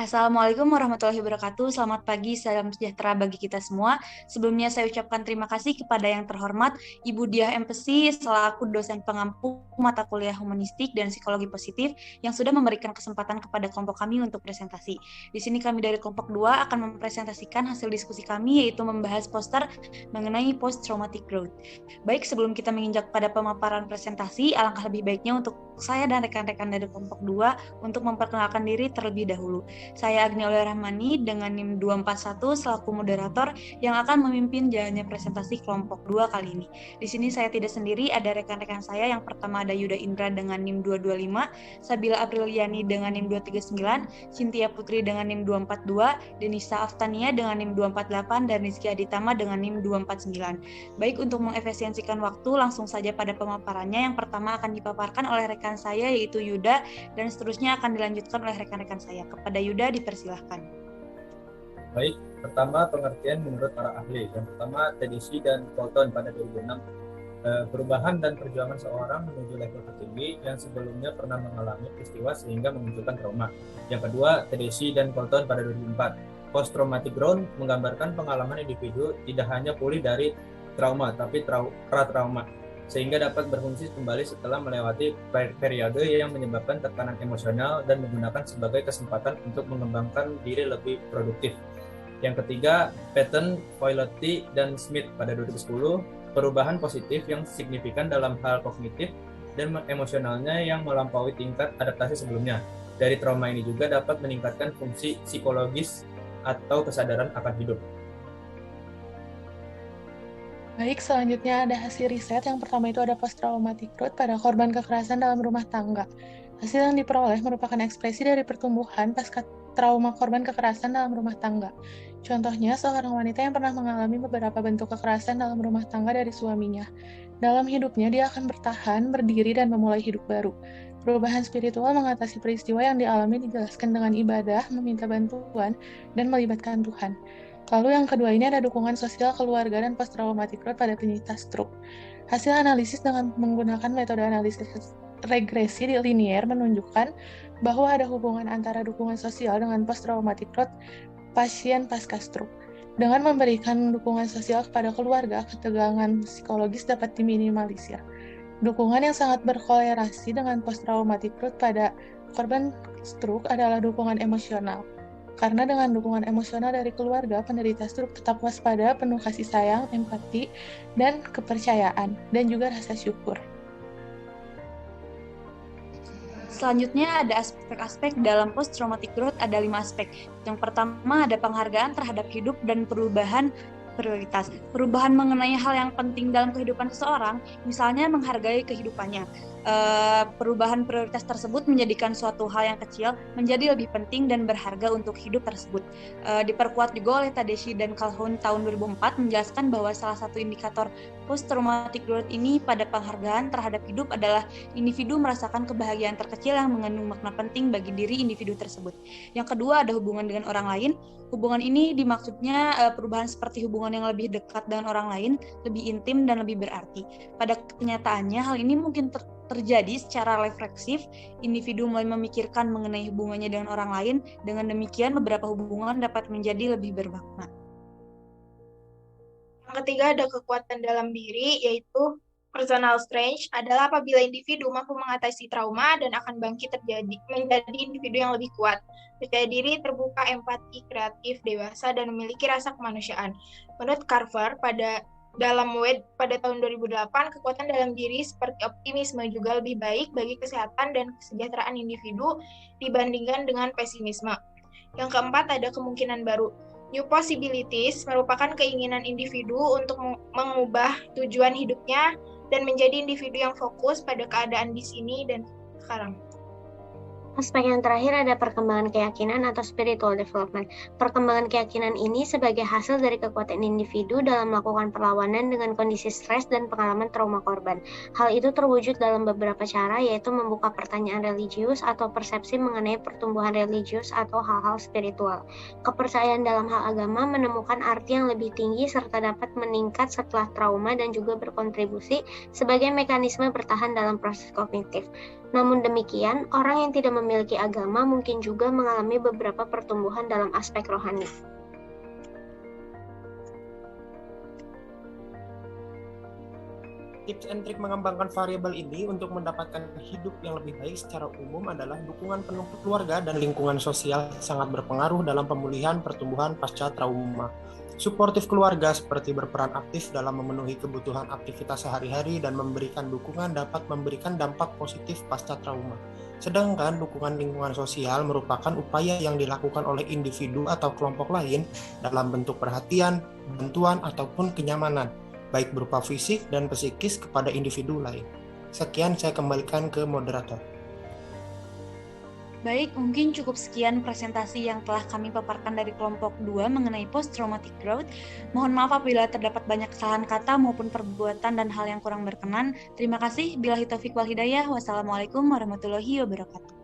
Assalamualaikum warahmatullahi wabarakatuh. Selamat pagi, salam sejahtera bagi kita semua. Sebelumnya saya ucapkan terima kasih kepada yang terhormat Ibu Diah Empesi selaku dosen pengampu mata kuliah humanistik dan psikologi positif yang sudah memberikan kesempatan kepada kelompok kami untuk presentasi. Di sini kami dari kelompok 2 akan mempresentasikan hasil diskusi kami yaitu membahas poster mengenai post traumatic growth. Baik, sebelum kita menginjak pada pemaparan presentasi, alangkah lebih baiknya untuk saya dan rekan-rekan dari kelompok 2 untuk memperkenalkan diri terlebih dahulu. Saya Agni Aulia Rahmani dengan NIM 241 selaku moderator yang akan memimpin jalannya presentasi kelompok 2 kali ini. Di sini saya tidak sendiri, ada rekan-rekan saya. Yang pertama ada Yuda Indra dengan NIM 225, Sabila Apriliani dengan NIM 239, Cynthia Putri dengan NIM 242, Denisa Aftania dengan NIM 248, dan Rizky Aditama dengan NIM 249. Baik, untuk mengefisiensikan waktu, langsung saja pada pemaparannya. Yang pertama akan dipaparkan oleh rekan saya yaitu Yuda, dan seterusnya akan dilanjutkan oleh rekan-rekan saya. Kepada Yuda dipersilahkan. Baik, pertama pengertian menurut para ahli. Yang pertama Tedeschi dan Colton pada 2006, perubahan dan perjuangan seorang menuju level tertinggi yang sebelumnya pernah mengalami peristiwa sehingga memunculkan trauma. Yang kedua Tedeschi dan Colton pada 2004, post traumatic growth menggambarkan pengalaman individu tidak hanya pulih dari trauma tapi pra-trauma sehingga dapat berfungsi kembali setelah melewati periode yang menyebabkan tekanan emosional dan menggunakan sebagai kesempatan untuk mengembangkan diri lebih produktif. Yang ketiga, Patton, Violetti, dan Smith pada 2010, perubahan positif yang signifikan dalam hal kognitif dan emosionalnya yang melampaui tingkat adaptasi sebelumnya. Dari trauma ini juga dapat meningkatkan fungsi psikologis atau kesadaran akan hidup. Baik, selanjutnya ada hasil riset. Yang pertama itu ada post-traumatic growth pada korban kekerasan dalam rumah tangga. Hasil yang diperoleh merupakan ekspresi dari pertumbuhan pasca trauma korban kekerasan dalam rumah tangga. Contohnya, seorang wanita yang pernah mengalami beberapa bentuk kekerasan dalam rumah tangga dari suaminya. Dalam hidupnya, dia akan bertahan, berdiri, dan memulai hidup baru. Perubahan spiritual mengatasi peristiwa yang dialami dijelaskan dengan ibadah, meminta bantuan, dan melibatkan Tuhan. Lalu yang kedua ini ada dukungan sosial keluarga dan post-traumatic growth pada penyintas stroke. Hasil analisis dengan menggunakan metode analisis regresi linier menunjukkan bahwa ada hubungan antara dukungan sosial dengan post-traumatic growth pasien pasca stroke. Dengan memberikan dukungan sosial kepada keluarga, ketegangan psikologis dapat diminimalisir. Dukungan yang sangat berkolerasi dengan post-traumatic growth pada korban stroke adalah dukungan emosional. Karena dengan dukungan emosional dari keluarga, penderita stroke tetap waspada, penuh kasih sayang, empati, dan kepercayaan, dan juga rasa syukur. Selanjutnya ada aspek-aspek dalam post traumatic growth, ada 5 aspek. Yang pertama ada penghargaan terhadap hidup dan perubahan prioritas. Perubahan mengenai hal yang penting dalam kehidupan seseorang, misalnya menghargai kehidupannya. Perubahan prioritas tersebut menjadikan suatu hal yang kecil menjadi lebih penting dan berharga untuk hidup tersebut. Diperkuat juga oleh Tedeschi dan Calhoun tahun 2004 menjelaskan bahwa salah satu indikator post-traumatic growth ini pada penghargaan terhadap hidup adalah individu merasakan kebahagiaan terkecil yang mengandung makna penting bagi diri individu tersebut. Yang kedua ada hubungan dengan orang lain. Hubungan ini dimaksudnya perubahan seperti hubungan yang lebih dekat dengan orang lain, lebih intim dan lebih berarti. Pada kenyataannya hal ini mungkin terjadi secara refleksif, individu mulai memikirkan mengenai hubungannya dengan orang lain, dengan demikian beberapa hubungan dapat menjadi lebih bermakna. Yang ketiga ada kekuatan dalam diri, yaitu personal strength adalah apabila individu mampu mengatasi trauma dan akan bangkit menjadi individu yang lebih kuat, percaya diri, terbuka, empati, kreatif, dewasa, dan memiliki rasa kemanusiaan. Menurut Carver, dalam WED pada tahun 2008, kekuatan dalam diri seperti optimisme juga lebih baik bagi kesehatan dan kesejahteraan individu dibandingkan dengan pesimisme. Yang keempat ada kemungkinan baru. New possibilities merupakan keinginan individu untuk mengubah tujuan hidupnya dan menjadi individu yang fokus pada keadaan di sini dan sekarang. Aspek yang terakhir ada perkembangan keyakinan atau spiritual development. Perkembangan keyakinan ini sebagai hasil dari kekuatan individu dalam melakukan perlawanan dengan kondisi stres dan pengalaman trauma korban. Hal itu terwujud dalam beberapa cara, yaitu membuka pertanyaan religius atau persepsi mengenai pertumbuhan religius atau hal-hal spiritual. Kepercayaan dalam hal agama menemukan arti yang lebih tinggi serta dapat meningkat setelah trauma dan juga berkontribusi sebagai mekanisme bertahan dalam proses kognitif. Namun demikian, orang yang tidak memiliki agama mungkin juga mengalami beberapa pertumbuhan dalam aspek rohani. Tips and trik mengembangkan variabel ini untuk mendapatkan hidup yang lebih baik secara umum adalah dukungan penuh keluarga dan lingkungan sosial sangat berpengaruh dalam pemulihan pertumbuhan pasca trauma. Suportif keluarga seperti berperan aktif dalam memenuhi kebutuhan aktivitas sehari-hari dan memberikan dukungan dapat memberikan dampak positif pasca trauma. Sedangkan dukungan lingkungan sosial merupakan upaya yang dilakukan oleh individu atau kelompok lain dalam bentuk perhatian, bantuan, ataupun kenyamanan, baik berupa fisik dan psikis kepada individu lain. Sekian, saya kembalikan ke moderator. Baik, mungkin cukup sekian presentasi yang telah kami paparkan dari kelompok 2 mengenai post-traumatic growth. Mohon maaf apabila terdapat banyak kesalahan kata maupun perbuatan dan hal yang kurang berkenan. Terima kasih. Billahi taufiq wal hidayah. Wassalamualaikum warahmatullahi wabarakatuh.